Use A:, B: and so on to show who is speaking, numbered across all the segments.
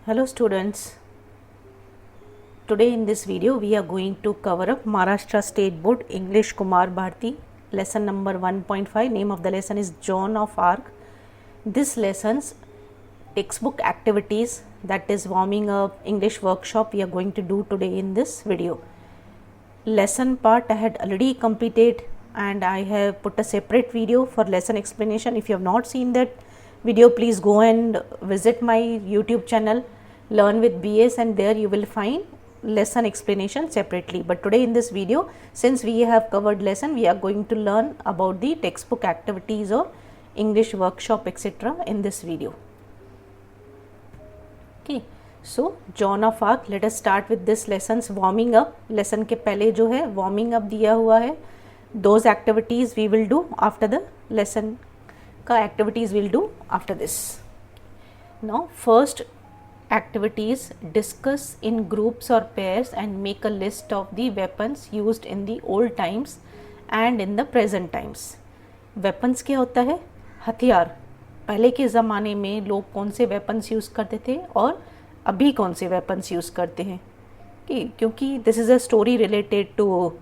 A: Hello students, today in this video we are going to cover up Maharashtra State Board English Kumar Bharti lesson number 1.5. Name of the lesson is Joan of Arc. This lesson's textbook activities, that is warming up English workshop, we are going to do today in this video. Lesson part I had already completed and I have put a separate video for lesson explanation. If you have not seen that video, please go and visit my YouTube channel Learn with BS, and there you will find lesson explanation separately. But today in this video, since we have covered lesson, we are going to learn about the textbook activities or English workshop etc. in this video. Okay, so Joan of Arc, let us start with this lesson's warming up. lesson के पहले जो है warming up दिया हुआ है. Those activities we will do after the lesson का activities we'll do after this. Now first activities, discuss in groups or pairs and make a list of the weapons used in the old times and in the present times. weapons क्या होता है? हथियार. पहले के ज़माने में लोग कौन से weapons यूज़ करते थे और अभी कौन से weapons यूज़ करते हैं, क्योंकि this is a story related to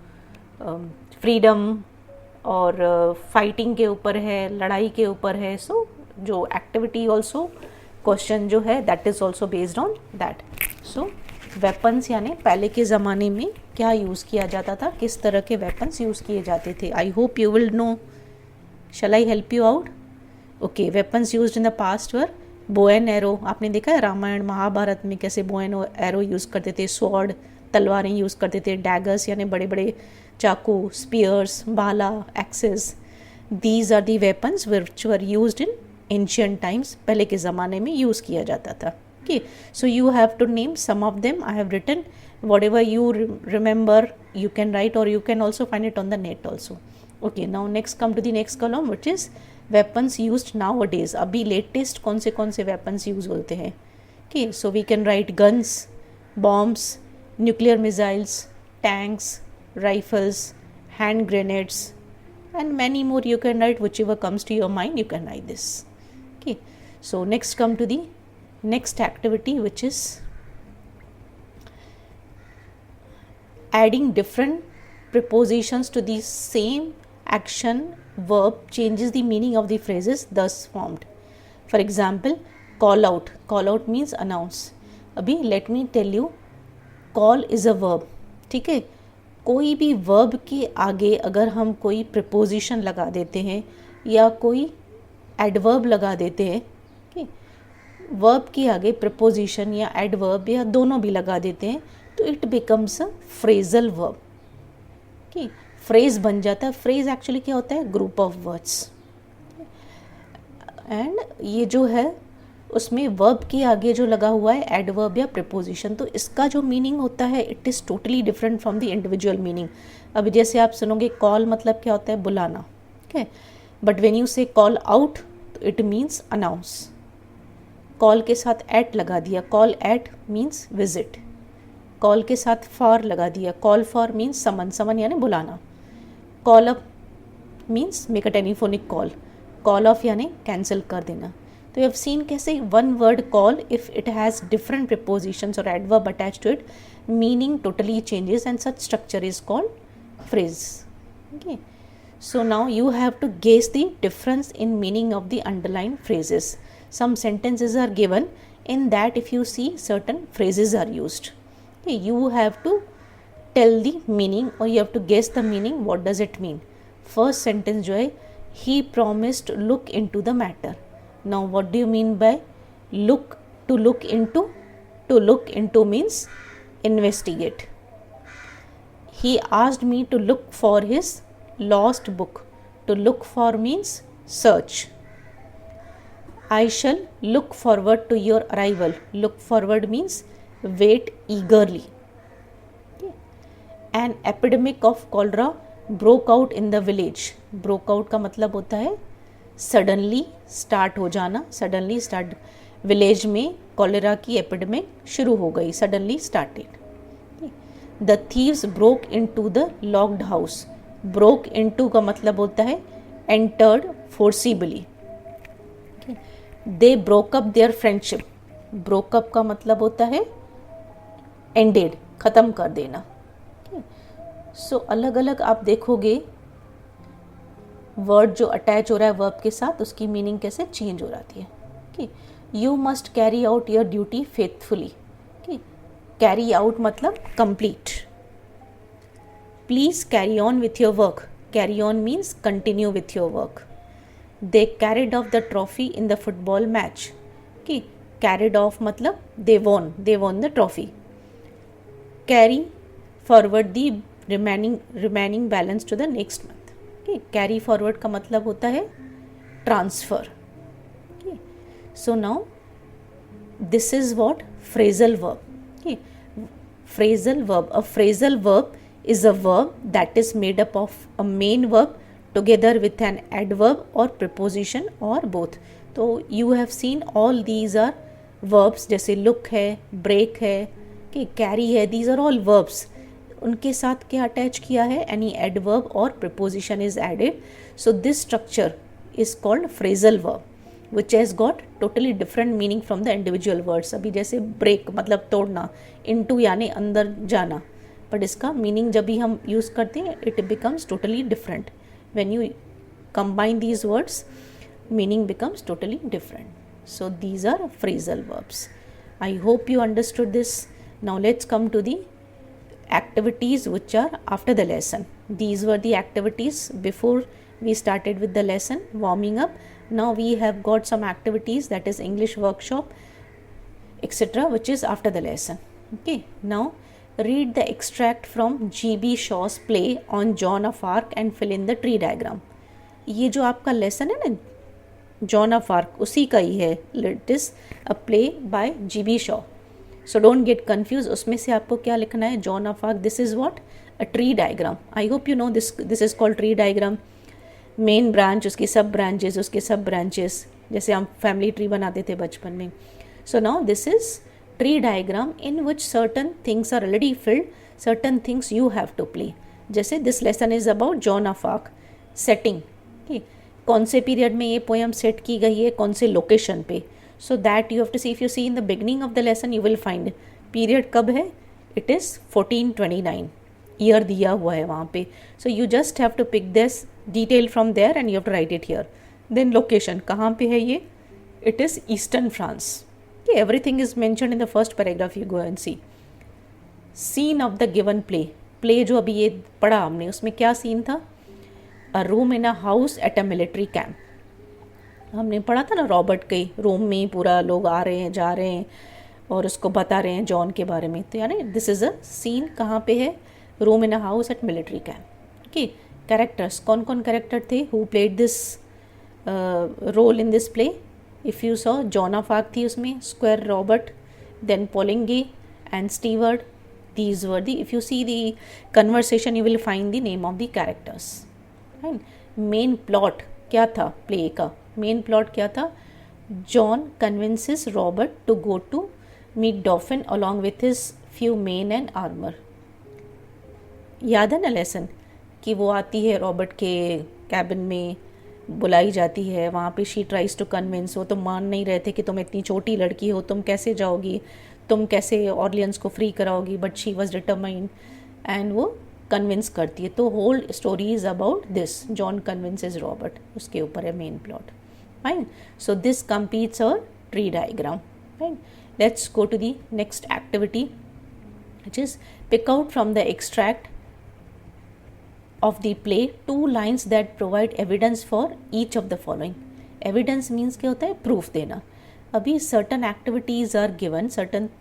A: freedom और फाइटिंग के ऊपर है, लड़ाई के ऊपर है. सो जो एक्टिविटी ऑल्सो क्वेश्चन जो है that is also based on that. So weapons यानी पहले के ज़माने में क्या यूज़ किया जाता था, किस तरह के वेपन्स यूज़ किए जाते थे. I hope you will know. Shall I help you out? Okay, weapons used in the past were bow and arrow. आपने देखा है रामायण महाभारत में कैसे बो एंड एरो यूज़ करते थे, स्वॉर्ड तलवारें यूज़ करते थे, डैगर्स यानी बड़े बड़े चाकू, स्पीयर्स, भाला, axes. These are the weapons which were used in ancient times. पहले के ज़माने में यूज़ किया जाता था. Okay, so you have to name some of them. I have written whatever you remember you can write, और you can also find it on the net also. Okay, now next come to the next column which is weapons used nowadays. अभी latest कौन से weapons use होते हैं. Okay, so we can write guns, bombs, nuclear missiles, tanks, rifles, hand grenades, and many more you can write. Whichever comes to your mind you can write this. Okay, so next come to the next activity, which is adding different prepositions to the same action verb changes the meaning of the phrases thus formed. For example, call out. Call out means announce. अभी let me tell you, call is a verb. ठीक है, कोई भी verb के आगे अगर हम कोई प्रिपोजिशन लगा देते हैं या कोई एडवर्ब लगा देते हैं, वर्ब के आगे प्रिपोजिशन या एडवर्ब या दोनों भी लगा देते हैं, तो it becomes a phrasal verb. Phrase बन जाता है. फ्रेज एक्चुअली क्या होता है? Group of words. एंड ये जो है उसमें वर्ब के आगे जो लगा हुआ है एडवर्ब या प्रिपोजिशन, तो इसका जो मीनिंग होता है it is totally different from the individual meaning. अभी जैसे आप सुनोगे कॉल मतलब क्या होता है? बुलाना. Okay, but when you say call out तो इट मीन्स अनाउंस. कॉल के साथ एट लगा दिया, call at means visit. Call के साथ फॉर लगा दिया, call for means summon. Summon यानी बुलाना. Call up means make a telephonic call. Call off यानी कैंसिल कर देना. तो यू हैव सीन कैसे one word call, if it has different prepositions और adverb attached to it, meaning totally changes and such structure is called phrase. Okay, so now you have to guess the difference in meaning of the underlined phrases. Some sentences are given, in that if you see certain phrases are used. Okay, you have to tell the meaning or you have to guess the meaning. What does it mean? First sentence जो है, he promised to look into the matter. Now what do you mean by look? To look into? To look into means investigate. He asked me to look for his lost book. To look for means search. I shall look forward to your arrival. Look forward means wait eagerly. Okay. An epidemic of cholera broke out in the village. Broke out का मतलब होता है suddenly start हो जाना. Suddenly start. Village में cholera की epidemic शुरू हो गई. Suddenly started. The thieves broke into the locked house. Broke into का मतलब होता है entered forcibly. They broke up their friendship. Broke up का मतलब होता है एंडेड, ख़त्म कर देना। सो अलग अलग आप देखोगे वर्ड जो अटैच हो रहा है वर्ब के साथ, उसकी मीनिंग कैसे चेंज हो जाती है। कि you must carry out your duty faithfully. कि कैरी आउट मतलब complete. Please carry on with your work. Carry on means continue with your work. They carried off the trophy in the football match. कि carried off मतलब they won the trophy. Carry forward the remaining balance to the next month. Carry forward का मतलब होता है transfer. So now this is what phrasal verb. Phrasal verb, a phrasal verb is a verb that is made up of a main verb together with an adverb or preposition or both. तो you have seen all these are verbs, जैसे look है, break है, कि carry है, these are all verbs. उनके साथ क्या attach किया है, any adverb or preposition is added. So this structure is called phrasal verb which has got totally different meaning from the individual words. अभी जैसे break मतलब तोड़ना, into यानी अंदर जाना, बट इसका मीनिंग जब भी हम यूज़ करते हैं it becomes totally different. When you combine these words meaning becomes totally different. So these are phrasal verbs. I hope you understood this. Now let's come to the activities which are after the lesson. These were the activities before we started with the lesson, warming up. Now we have got some activities, that is English workshop, etc., which is after the lesson. Okay, now read the extract from G.B. Shaw's play on Joan of Arc and fill in the tree diagram. ये जो आपका lesson है ना John of arc, उसी का ही है। It is a play by G.B. Shaw. So don't get confuse. उसमें से आपको क्या लिखना है, John of arc, this is what, a tree diagram. I hope you know this is called tree diagram. Main branch, उसकी सब branches, उसके सब ब्रांचेस, जैसे हम फैमिली ट्री बनाते थे बचपन में। So now this is tree diagram in which certain things are already filled, certain things you have to play. जैसे this lesson is about Joan of Arc. Setting, कौन से पीरियड में ये पोएम सेट की गई है, कौन से लोकेशन पे। So that you have to see, if you see in the beginning of the lesson you will find period कब है, it is 1429, year दिया हुआ है वहाँ पे। So you just have to pick this detail from there and you have to write it here. Then location, कहाँ पे है ये, it is Eastern France. Okay, everything is mentioned in the first paragraph, you go and see. Scene of the given play, play जो अभी ये पढ़ा हमने, उसमें क्या scene था, a room in a house at a military camp. हमने पढ़ा था ना रॉबर्ट के रूम में पूरा लोग आ रहे हैं, जा रहे हैं और उसको बता रहे हैं जॉन के बारे में। तो यानी दिस इज़ अ सीन, कहाँ पे है, room in a house at military camp. Okay, characters, कौन कौन कैरेक्टर थे who played this role in this play. If you saw, Joan of Arc थी उसमें, squire Robert, then Poulengy and steward, these were the. If you see the conversation you will find the name of the characters. Main plot क्या था play का, main plot क्या था, Joan convinces Robert to go to meet Dauphin along with his few men and armour. याद है ना lesson, कि वो आती है रॉबर्ट के कैबिन में, बुलाई जाती है वहाँ पे, शी ट्राइज टू कन्विंस। वो तो मान नहीं रहे थे कि तुम इतनी छोटी लड़की हो, तुम कैसे जाओगी, तुम कैसे ऑर्लियंस को फ्री कराओगी, but she was determined and वो कन्विंस करती है। तो whole story is about this, Joan convinces Robert, उसके ऊपर है main plot. Fine. So this completes our tree diagram. Fine. Let's go to the next activity, which is pick out from the extract of the play two lines that provide evidence for each of the following. Evidence means क्या होता है, proof देना। अभी certain activities are given, certain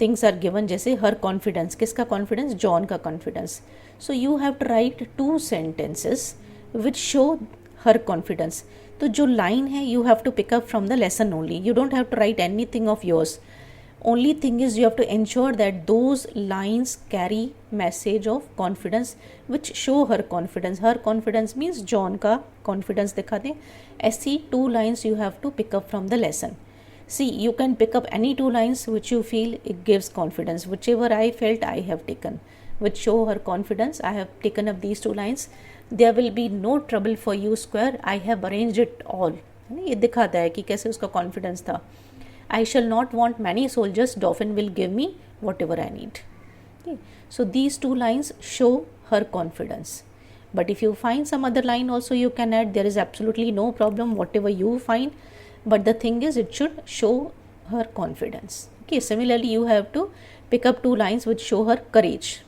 A: things are given, जैसे her confidence, किसका confidence, John का confidence. So you have to write two sentences which show her confidence. तो जो लाइन है you have to pick up from the lesson only, you don't have to write anything of yours. Only thing is you have to ensure that those lines carry message of confidence which show her confidence. Her confidence means Joan का confidence दिखाते हैं। ऐसी two lines you have to pick up from the lesson. See you can pick up any two lines which you feel it gives confidence. Which ever I felt I have taken which show her confidence, I have taken up these two lines. There will be no trouble for you square, I have arranged it all. ये दिखाता है कि कैसे उसका confidence था। I shall not want many soldiers, Dauphin will give me whatever I need. Okay. So these two lines show her confidence. But if you find some other line also you can add, there is absolutely no problem, whatever you find. But the thing is, it should show her confidence. Okay, similarly you have to pick up two lines which show her courage.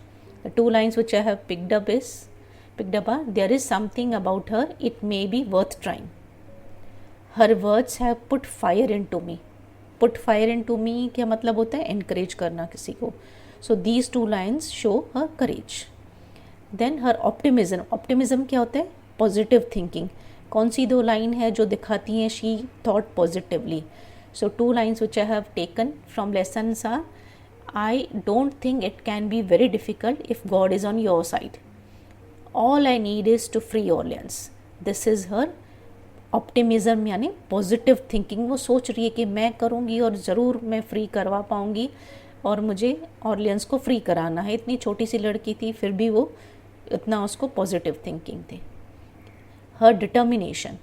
A: The two lines which I have picked up are, there is something about her, it may be worth trying. Her words have put fire into me. Put fire into me क्या मतलब होता है? Encourage करना किसी को. So these two lines show her courage. Then her optimism. Optimism क्या होता है? Positive thinking. कौन सी दो लाइन है जो दिखाती हैं she thought positively? So two lines which I have taken from lessons are, I don't think it can be very difficult if God is on your side. All I need is to free Orleans. This is her optimism यानी positive thinking. वो सोच रही है कि मैं करूँगी और ज़रूर मैं फ्री करवा पाऊँगी और मुझे ऑर्लियंस को फ्री कराना है. इतनी छोटी सी लड़की थी फिर भी वो इतना उसको पॉजिटिव थिंकिंग थी. हर डिटर्मिनेशन.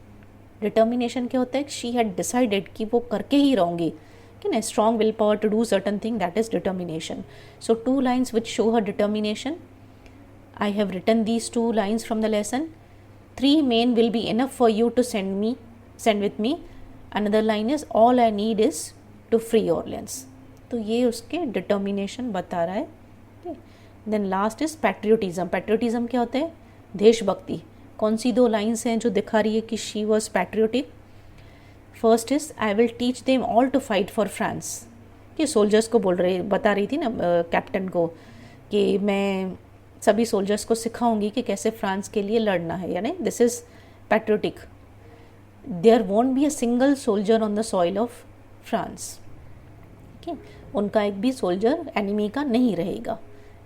A: डिटर्मिनेशन क्या होता है? शी हैड डिसाइडेड कि वो करके ही रहूँगी, कि ना strong will power to do certain thing, that is determination. So two lines which show her determination. I have written these two lines from the lesson. 3 main will be enough for you to send with me. Another line is, all I need is to free Orleans. तो ये उसके determination बता रहा है. okay. Then last is patriotism. Patriotism क्या होता है? देशभक्ति. कौन सी दो lines हैं जो दिखा रही है कि she was patriotic? First is, I will teach them all to fight for France. ये soldiers को बता रही थी ना कैप्टन को कि मैं सभी सोल्जर्स को सिखाऊंगी कि कैसे फ्रांस के लिए लड़ना है. यानी this is patriotic. There won't be a single soldier on the soil of France. Okay, उनका एक भी सोल्जर एनिमी का नहीं रहेगा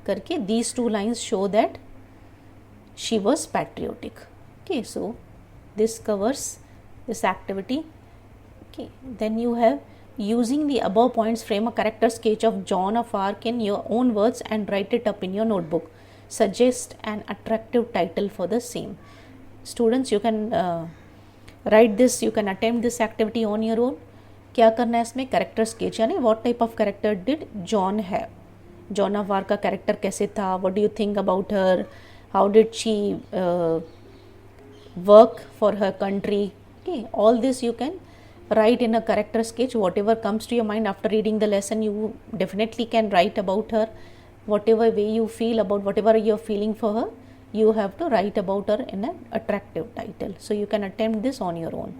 A: करके these two lines show that she was patriotic. Okay, so this covers this activity. Okay, then you have using the above points frame a character sketch of Joan of Arc in your own words and write it up in your notebook. Suggest an attractive title for the same. Students, you can write this, you can attempt this activity on your own. क्या करना है इसमें? Character sketch. यानी what type of character did Joan have? Joan of Arc का character कैसे था? What do you think about her? How did she work for her country? Okay, all this you can write in a character sketch. Whatever comes to your mind after reading the lesson, you definitely can write about her. Whatever way you feel about whatever you're feeling for her, you have to write about her in an attractive title. So you can attempt this on your own.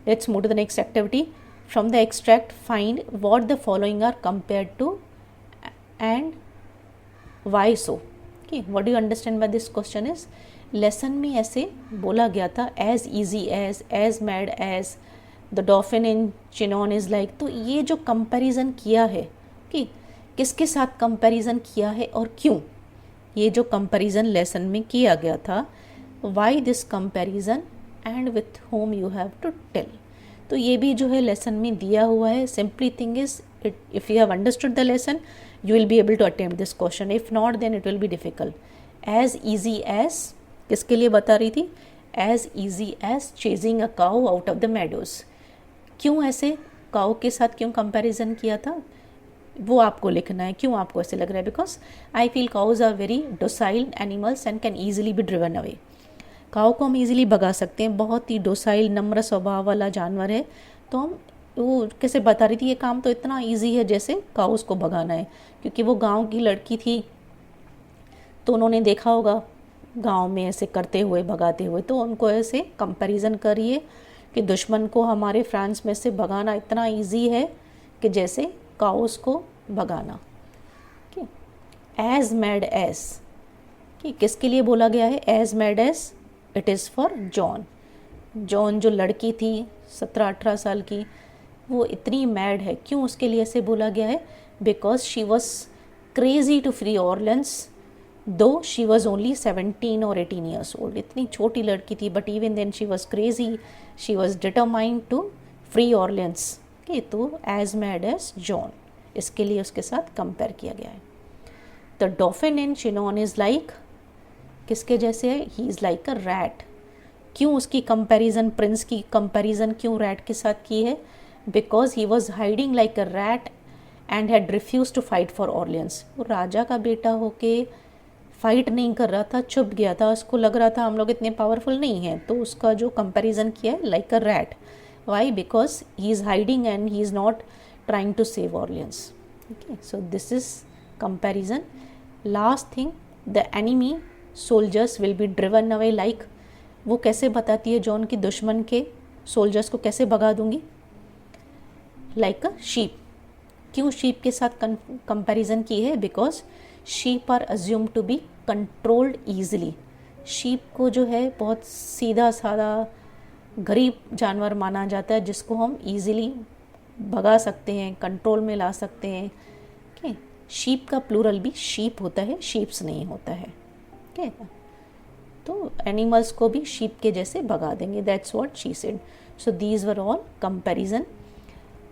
A: Let's move to the next activity. From the extract, find what the following are compared to and why so. Okay, what do you understand by this question is, lesson में ऐसे बोला गया था as easy as mad as, the Dauphin in Chinon is like. तो ये जो comparison किया है कि किसके साथ कंपैरिजन किया है और क्यों, ये जो कंपैरिजन लेसन में किया गया था, why this comparison and with whom you have to tell. तो ये भी जो है लेसन में दिया हुआ है. Simply thing is, if you have understood the lesson you will be able to attempt this question. If not then it will be difficult. As easy as किसके लिए बता रही थी? As easy as chasing a cow out of the meadows. क्यों ऐसे cow के साथ क्यों कंपैरिजन किया था वो आपको लिखना है. क्यों आपको ऐसे लग रहा है? Because I feel cows are very docile animals and can easily be driven away. Cow को हम ईजिली भगा सकते हैं, बहुत ही डोसाइल नम्र स्वभाव वाला जानवर है. तो हम वो कैसे बता रही थी, ये काम तो इतना ईजी है जैसे काउस को भगाना है. क्योंकि वो गांव की लड़की थी तो उन्होंने देखा होगा गांव में ऐसे करते हुए भगाते हुए, तो उनको ऐसे कंपैरिजन करिए कि दुश्मन को हमारे फ्रांस में से भगाना इतना ईजी है कि जैसे काउस को भगाना. एज मैड एज कि किसके लिए बोला गया है? As mad as it is for Joan. Joan जो लड़की थी 17-18 साल की, वो इतनी मैड है. क्यों उसके लिए ऐसे बोला गया है? Because she was crazy to free Orleans though she was only 17 और 18 ईयर्स ओल्ड. इतनी छोटी लड़की थी but even then she was crazy, she was determined to free Orleans. तो एज मैड एज जॉन, इसके लिए उसके साथ कंपेयर किया गया है. The Dauphin in Chinon is like, किसके जैसे है? He is like a rat. क्यों उसकी कंपैरिजन, प्रिंस की कंपैरिजन क्यों रैट के साथ की है? Because he was hiding like a rat and had refuse to fight for Orleans. वो राजा का बेटा होके फाइट नहीं कर रहा था, छुप गया था, उसको लग रहा था हम लोग इतने पावरफुल नहीं हैं, तो उसका जो कंपैरिजन किया है like a rat. Why? Because he is hiding and he is not trying to save Orleans. Okay, so this is comparison. Last thing, the enemy soldiers will be driven away like, वो कैसे बताती है John की दुश्मन के soldiers को कैसे भगा दूंगी? Like a sheep. क्यों शीप के साथ कंपैरिजन की है? Because sheep are assume to be controlled easily. Sheep को जो है बहुत सीधा साधा गरीब जानवर माना जाता है, जिसको हम ईजिली भगा सकते हैं, कंट्रोल में ला सकते हैं। ओके, शीप का प्लूरल भी शीप होता है, शीप्स नहीं होता है। ओके, तो एनिमल्स को भी शीप के जैसे भगा देंगे। That's what she said. So these were all comparison.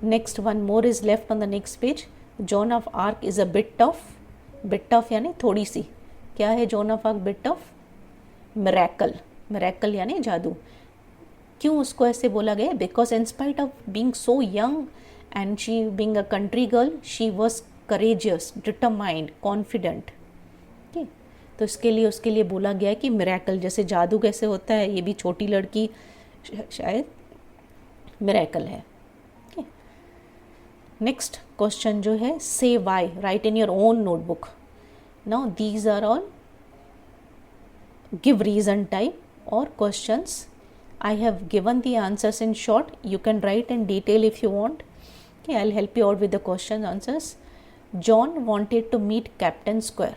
A: Next one more is left on the next page. John of arc is a bit of यानी थोड़ी सी। क्या है John of arc? Bit of miracle. Miracle यानी जादू। क्यों उसको ऐसे बोला गया? Because in spite of being so young and she being a country girl, she was courageous, determined, confident. ठीक, तो उसके लिए बोला गया कि मिरेकल, जैसे जादू कैसे होता है, ये भी छोटी लड़की शायद मिरेकल है। नेक्स्ट क्वेश्चन जो है, say why, write in your own notebook. Now these are all give reason type और questions. I have given the answers in short. You can write in detail if you want. Okay, I'll help you out with the question answers. John wanted to meet Captain Square.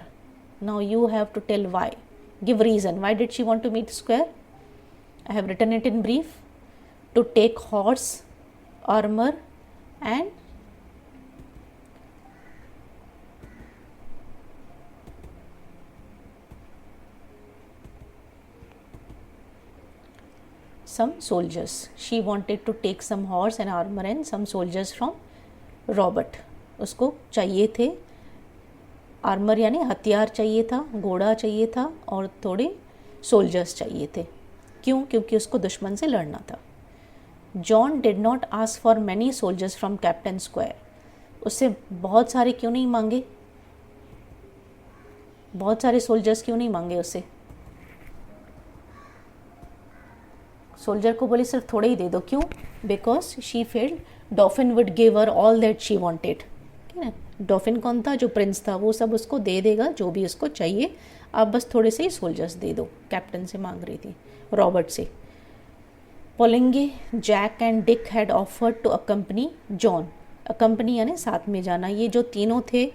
A: Now you have to tell why. Give reason. Why did she want to meet Square? I have written it in brief. To take horse, armor and some soldiers. She wanted to take some horse and armor and some soldiers from Robert. उसको चाहिए थे armour यानी हथियार चाहिए था, घोड़ा चाहिए था और थोड़े सोल्जर्स चाहिए थे। क्यों? क्योंकि उसको दुश्मन से लड़ना था। John did not ask for many soldiers from captain square. उससे बहुत सारे क्यों नहीं मांगे? बहुत सारे सोल्जर्स क्यों नहीं मांगे उससे? सोल्जर को बोले सिर्फ थोड़े ही दे दो। क्यों? Because she failed डॉफिन would give her all that she wanted. ठीक है, डॉफिन कौन था? जो प्रिंस था, वो सब उसको दे देगा जो भी उसको चाहिए, आप बस थोड़े से ही सोल्जर्स दे दो। कैप्टन से मांग रही थी, रॉबर्ट से। Poulengy, Jack and Dick had offered to accompany Joan. Accompany यानी साथ में जाना। ये जो तीनों थे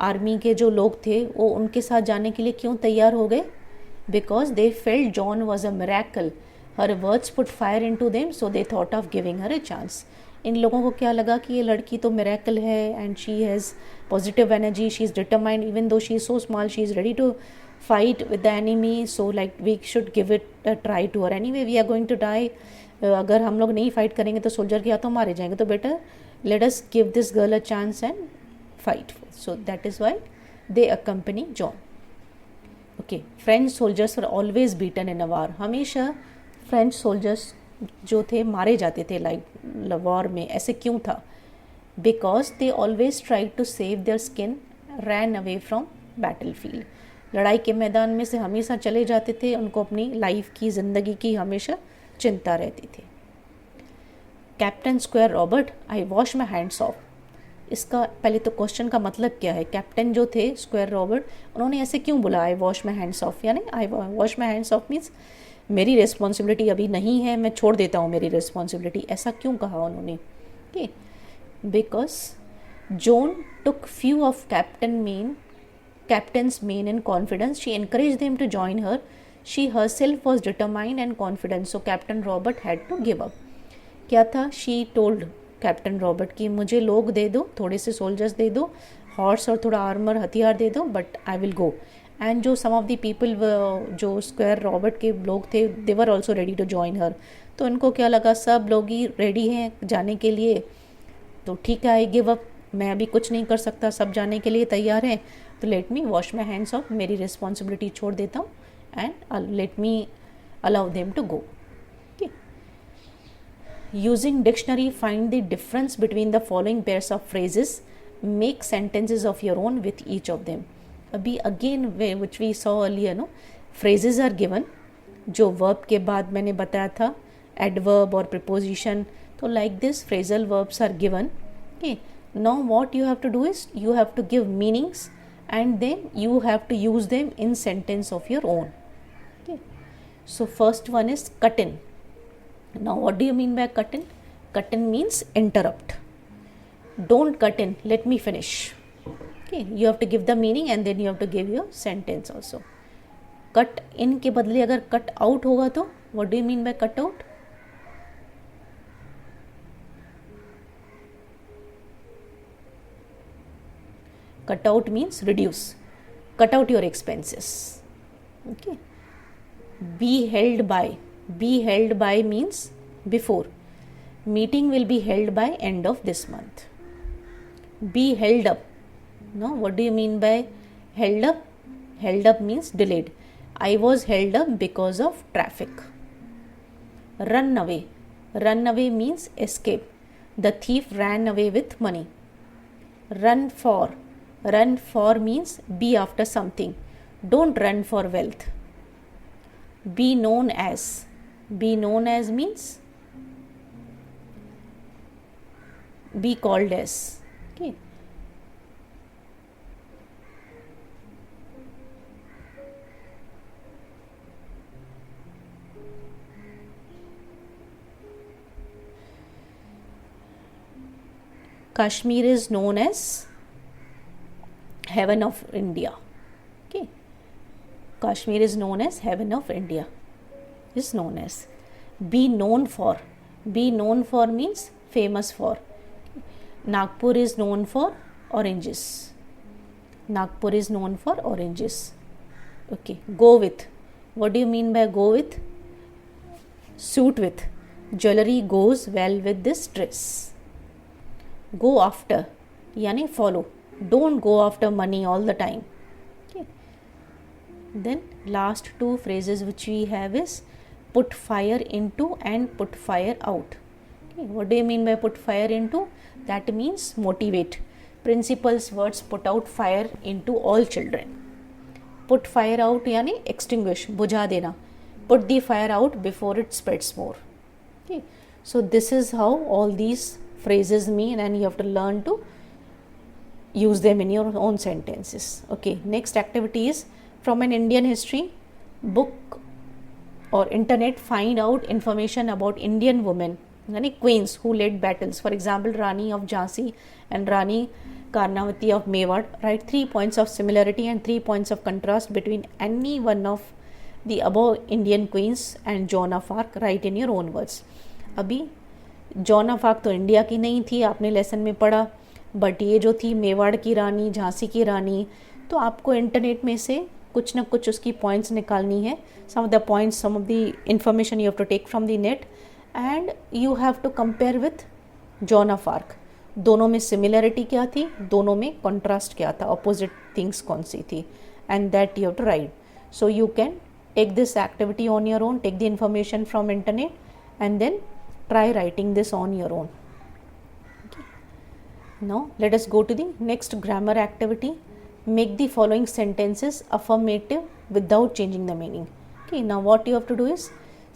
A: आर्मी के जो लोग थे, वो उनके साथ जाने के लिए क्यों तैयार हो गए? Because they felt John was a miracle. Her words put fire into them, so they thought of giving her a chance. इन लोगों को क्या लगा कि ये लड़की तो मिरेकल है and she has positive energy, she is determined, even though she is so small, she is ready to fight with the enemy, so like we should give it a try to her. Anyway, we are going to die. अगर हम लोग नहीं fight करेंगे तो soldier के हाथों मारे जाएंगे, तो better let us give this girl a chance and fight. So that is why they accompany John. Okay, French soldiers were always beaten in a war. हमेशा फ्रेंच सोल्जर्स जो थे मारे जाते थे लाइक वॉर में। ऐसे क्यों था? Because they always try to save their skin, ran away from battlefield. लड़ाई के मैदान में से हमेशा चले जाते थे, उनको अपनी लाइफ की, ज़िंदगी की हमेशा चिंता रहती थी। Captain square Robert, I wash my hands of. इसका पहले तो क्वेश्चन का मतलब क्या है? कैप्टन जो थे स्क्वायर रॉबर्ट, उन्होंने ऐसे क्यों बोला I wash my hands off? यानी I wash my hands off means मेरी रिस्पॉन्सिबिलिटी अभी नहीं है, मैं छोड़ देता हूँ मेरी रिस्पॉन्सिबिलिटी। ऐसा क्यों कहा उन्होंने? Okay, because Joan took few of captain's men in confidence, she encourage them to join her, she herself was determined and confident, so captain Robert had to give up. क्या था? शी टोल्ड कैप्टन रॉबर्ट की मुझे लोग दे दो, थोड़े से soldiers दे दो, horse और थोड़ा आर्मर हथियार दे दो, but I will go. And जो सम ऑफ द पीपल जो स्क्वायर रॉबर्ट के लोग थे, they were also ready to join her. तो इनको क्या लगा, सब लोग ही रेडी हैं जाने के लिए, तो ठीक है, आई गिव अप, मैं अभी कुछ नहीं कर सकता, सब जाने के लिए तैयार हैं, तो let me wash my hands off, मेरी रिस्पॉन्सिबिलिटी छोड़ देता हूँ and let me allow them to go. Using dictionary, find the difference between the following pairs of phrases. Make sentences of your own with each of them. अभी again which we saw earlier, no, phrases are given. जो verb के बाद मैंने बताया था adverb और preposition, तो like this phrasal verbs are given. Okay, now what you have to do is you have to give meanings and then you have to use them in sentence of your own. Okay, so first one is cut in. Now what do you mean by cut in? Cut in means interrupt. Don't cut in, let me finish. Okay, you have to give the meaning and then you have to give your sentence also. Cut in के बदले अगर cut out होगा तो what do you mean by cut out? Cut out means reduce. Cut out your expenses. Okay. Be held by. Be held by means before. Meeting will be held by end of this month. Be held up. No, what do you mean by held up? Held up means delayed. I was held up because of traffic. Run away. Run away means escape. The thief ran away with money. Run for. Run for means be after something. Don't run for wealth. Be known as. Be known as means be called as. Okay. Kashmir is known as heaven of India. Okay. Kashmir is known as heaven of India. Is known as. Be known for. Be known for means famous for. Nagpur is known for oranges. Nagpur is known for oranges. Okay. Go with. What do you mean by go with? Suit with. Jewelry goes well with this dress. Go after. Yani follow. Don't go after money all the time. Okay. Then last two phrases which we have is put fire into and put fire out. Okay. What do you mean by put fire into? That means motivate. Principal's words put out fire into all children. Put fire out yani extinguish, बुझा देना. Put the fire out before it spreads more. Okay. So this is how all these phrases mean and you have to learn to use them in your own sentences. Okay, next activity is from an Indian history book or internet, find out information about Indian women, yani queens who led battles. For example, Rani of Jhansi and Rani Karnavati of Mewar. Write 3 points of similarity and 3 points of contrast between any one of the above Indian queens and Joan of Arc. Write in your own words. अभी John of arc तो India की नहीं थी, आपने lesson में पढ़ा, but ये जो थी मेवाड़ की रानी, झांसी की रानी, तो आपको इंटरनेट में से कुछ ना कुछ उसकी पॉइंट्स निकालनी है. Some of the points, some of the information you have to take from the net and you have to compare with Joan of Arc. दोनों में सिमिलरिटी क्या थी, दोनों में कॉन्ट्रास्ट क्या था, अपोजिट थिंग्स कौन सी थी, and that you have to write. So you can take this activity on your own, take the information from internet and then try writing this on your own. Okay. Now let us go to the next grammar activity. Make the following sentences affirmative without changing the meaning. Okay, now what you have to do is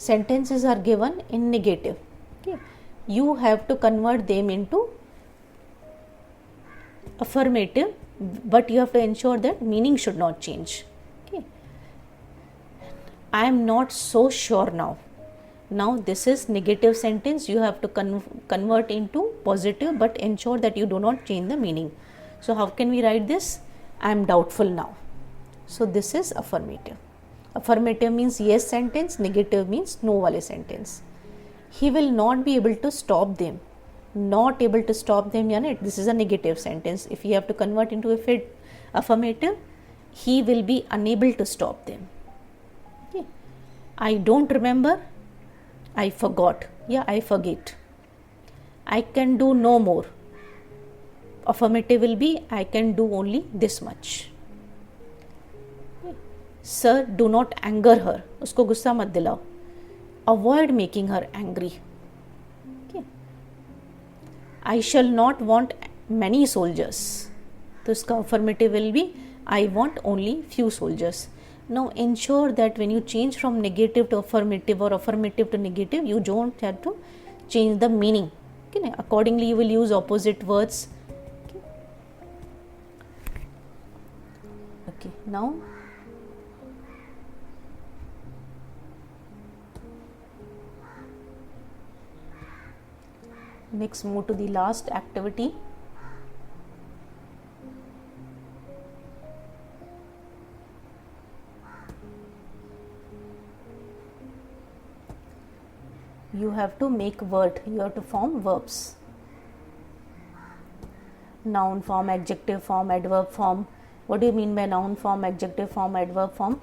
A: sentences are given in negative. Okay, you have to convert them into affirmative, but you have to ensure that meaning should not change. Okay, I am not so sure now. Now this is negative sentence, you have to convert into positive, but ensure that you do not change the meaning. So how can we write this? I am doubtful now. So this is affirmative. Affirmative means yes sentence, negative means no wale sentence. He will not be able to stop them. Not able to stop them, yani this is a negative sentence. If you have to convert into affirmative, he will be unable to stop them. Okay. I don't remember, I forgot. Yeah, I forget. I can do no more. Affirmative will be I can do only this much. Sir, do not anger her. उसको गुस्सा मत दिलाओ. Avoid making her angry. Okay. I shall not want many soldiers, तो इसका affirmative will be I want only few soldiers. Now ensure that when you change from negative to affirmative or affirmative to negative, you don't have to change the meaning. Okay, accordingly you will use opposite words. Okay, now next move to the last activity. You have to make word, you have to form verbs, noun form, adjective form, adverb form. What do you mean by noun form, adjective form, adverb form?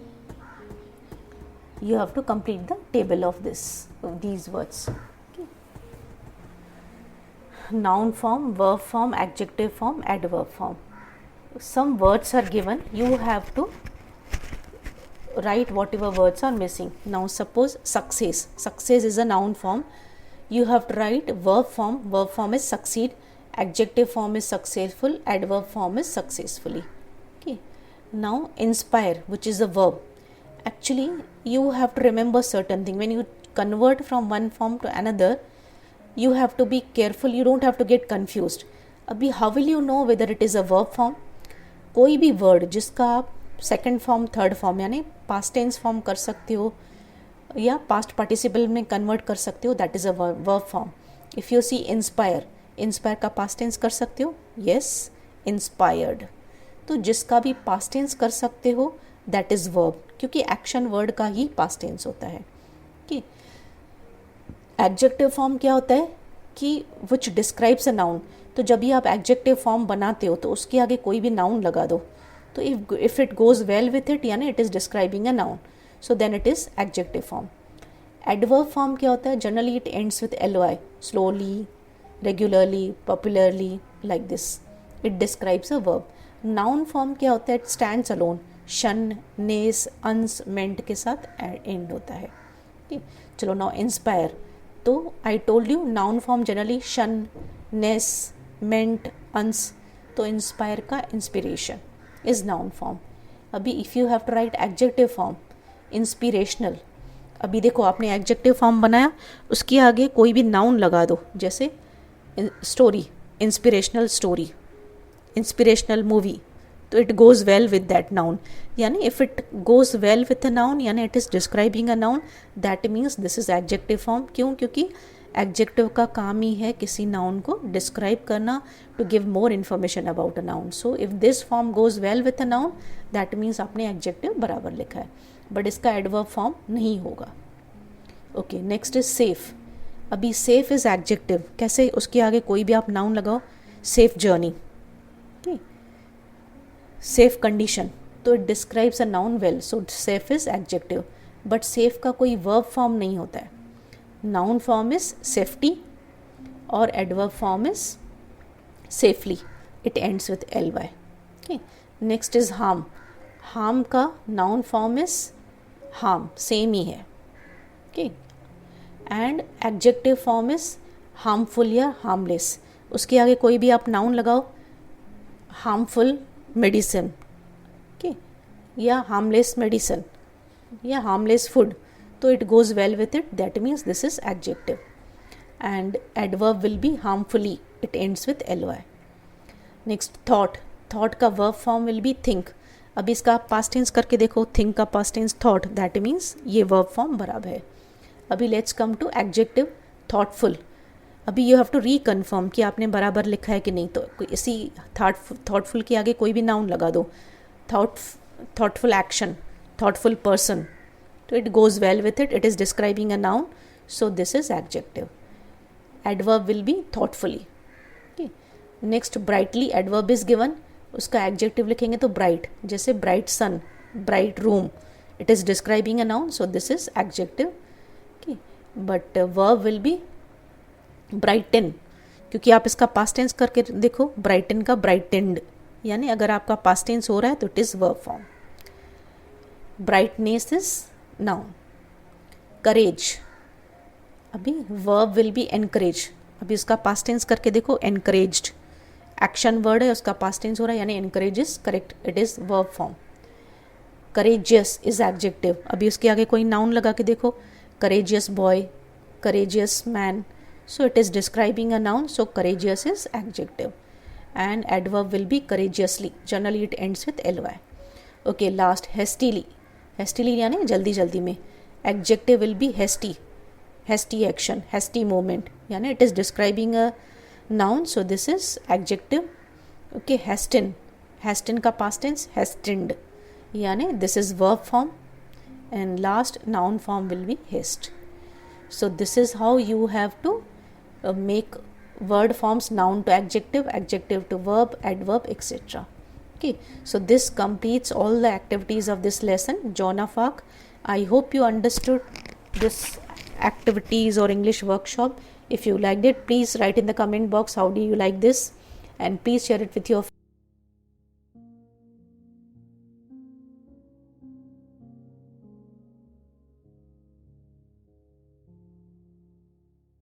A: You have to complete the table of these words. Okay. Noun form, verb form, adjective form, adverb form. Some words are given, you have to write whatever words are missing. Now suppose success, success is a noun form, you have to write verb form is succeed, adjective form is successful, adverb form is successfully. Okay. Now inspire, which is a verb, actually you have to remember certain thing. When you convert from one form to another, you have to be careful, you don't have to get confused. अभी how will you know whether it is a verb form? कोई भी word जिसका आप second form, third form यानी past tense form कर सकते हो या पास्ट पार्टिसिपल में कन्वर्ट कर सकते हो, that is a verb form. If you see inspire, inspire का पास्ट टेंस कर सकते हो, यस इंस्पायर्ड. तो जिसका भी पास्ट टेंस कर सकते हो दैट इज़ वर्ब, क्योंकि एक्शन वर्ड का ही पास्ट टेंस होता है. कि एडजेक्टिव फॉर्म क्या होता है कि विच डिस्क्राइब्स अ नाउन. तो जब भी आप एडजेक्टिव फॉर्म बनाते हो तो उसके आगे कोई भी नाउन लगा दो, तो if it goes well with it यानी it is describing a noun, so then it is adjective form. Adverb form क्या होता है? Generally it ends with ly, slowly, regularly, popularly, like this. It describes a verb. Noun form क्या होता है? It stands alone, शन, नेस, अंस, मेंट के साथ एंड होता है. ठीक, चलो नाउ इंस्पायर. तो I told you noun form generally tion, ness, ment, ance. तो इंस्पायर का इंस्पिरेशन इज नाउन फॉर्म. अभी if you have to write adjective form, inspirational. अभी देखो आपने एडजेक्टिव फॉर्म बनाया, उसके आगे कोई भी नाउन लगा दो, जैसे story, inspirational story, inspirational movie, तो it goes well with that noun. यानी if it goes well with a noun यानी it is describing a noun, that means this is adjective form. क्यों? क्योंकि एडजेक्टिव का काम ही है किसी नाउन को डिस्क्राइब करना, to give more information about a noun. So if this form goes well with a noun that means आपने adjective बराबर लिखा है, बट इसका एडवर्ब फॉर्म नहीं होगा. Okay, next is safe. अभी सेफ इज़ एडजेक्टिव. कैसे? उसके आगे कोई भी आप नाउन लगाओ, सेफ जर्नी, सेफ कंडीशन, तो it describes a noun well, so safe is adjective. But safe का कोई वर्ब फॉर्म नहीं होता है. नाउन फॉर्म इज सेफ्टी और adverb form is safely. It ends with ly. Okay, next is harm. Harm का noun form is harm, same ही है. Okay, and adjective form is harmful या हार्मलेस. उसके आगे कोई भी आप नाउन लगाओ, हार्मफुल मेडिसिन, ओके, या हार्मलेस मेडिसिन या हार्मलेस फूड, तो it goes well with it, that means this is adjective. And adverb will be harmfully, it ends with ly. Next thought. Thought का verb form will be think. अब इसका आप past tense करके देखो, think का past tense thought, that means ये verb form बराबर है. अभी let's come to adjective thoughtful. अभी यू हैव टू रीकन्फर्म कि आपने बराबर लिखा है कि नहीं. तो इसी थॉटफुल के आगे कोई भी नाउन लगा दो, थॉटफुल एक्शन, थॉटफुल पर्सन, तो it goes well with it, it is describing a noun, so this is adjective. Adverb will be thoughtfully. Okay, next brightly. Adverb is given, उसका एडजेक्टिव लिखेंगे तो ब्राइट, जैसे bright sun, bright room, it is describing a noun, so this is adjective. Okay, but verb will be brighten, क्योंकि आप इसका past tense करके देखो, Brighton का ब्राइटेंड, यानी अगर आपका पास्ट टेंस हो रहा है तो it is verb form. Brightness is noun. Courage. अभी वर्ब विल बी एनकरेज. अभी उसका पास्ट टेंस करके देखो, एनकरेज्ड, एक्शन वर्ड है, उसका पास्ट टेंस हो रहा है, यानी encourages, correct, it is verb form. Courageous is adjective, अभी उसके आगे कोई नाउन लगा के देखो, courageous boy, courageous man, so it is describing a noun, so courageous is adjective, and adverb will be courageously, generally it ends with ly. Okay, last, hastily, hastily यानी जल्दी जल्दी में, adjective will be hasty, hasty action, hasty movement, यानी it is describing a noun, so this is adjective. Okay, hasten, hasten का past tense hastened, यानी this is verb form, and last noun form will be haste. So this is how you have to make word forms, noun to adjective, adjective to verb, adverb, etc. Okay, so this completes all the activities of this lesson, Joan of Arc. I hope you understood this activities or English workshop. If you liked it, please write in the comment box how do you like this, and please share it with your